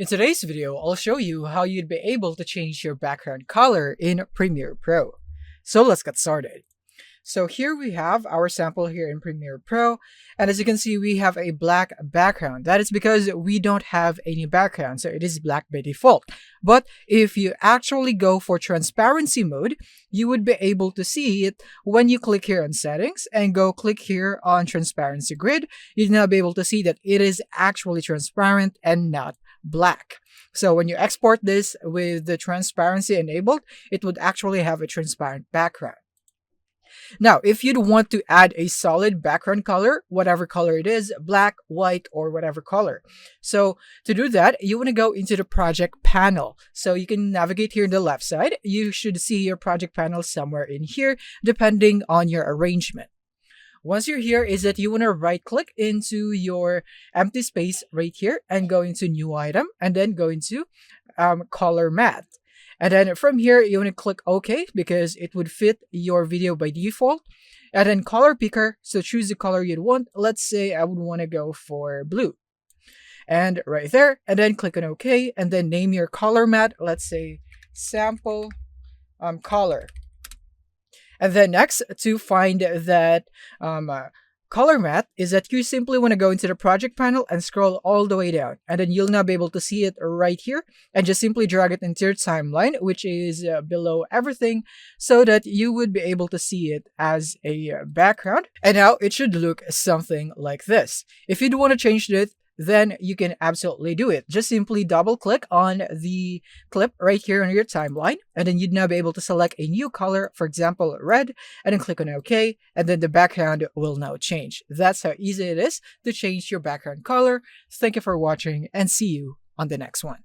In today's video, I'll show you how you'd be able to change your background color in Premiere Pro. So let's get started. So here we have our sample here in Premiere Pro, and as you can see, we have a black background. That is because we don't have any background, so it is black by default. But if you actually go for transparency mode, you would be able to see it when you click here on settings and go click here on transparency grid. You'd now be able to see that it is actually transparent and not black. So when you export this with the transparency enabled, it would actually have a transparent background. Now, if you'd want to add a solid background color, whatever color it is, black, white, or whatever color. So to do that, you want to go into the project panel. So you can navigate here on the left side. You should see your project panel somewhere in here, depending on your arrangement. Once you're here, is that you want to right click into your empty space right here and go into new item and then go into color matte. And then from here, you want to click OK because it would fit your video by default. And then color picker, so choose the color you'd want. Let's say I would want to go for blue. And right there, and then click on OK, and then name your color matte. Let's say sample color. And then next, to find that color matte, is that you simply want to go into the project panel and scroll all the way down. And then you'll now be able to see it right here. And just simply drag it into your timeline, which is below everything, so that you would be able to see it as a background. And now it should look something like this. If you do want to change it, then you can absolutely do it. Just simply double click on the clip right here on your timeline, and then you'd now be able to select a new color, for example, red, and then click on OK, and then the background will now change. That's how easy it is to change your background color. Thank you for watching, and see you on the next one.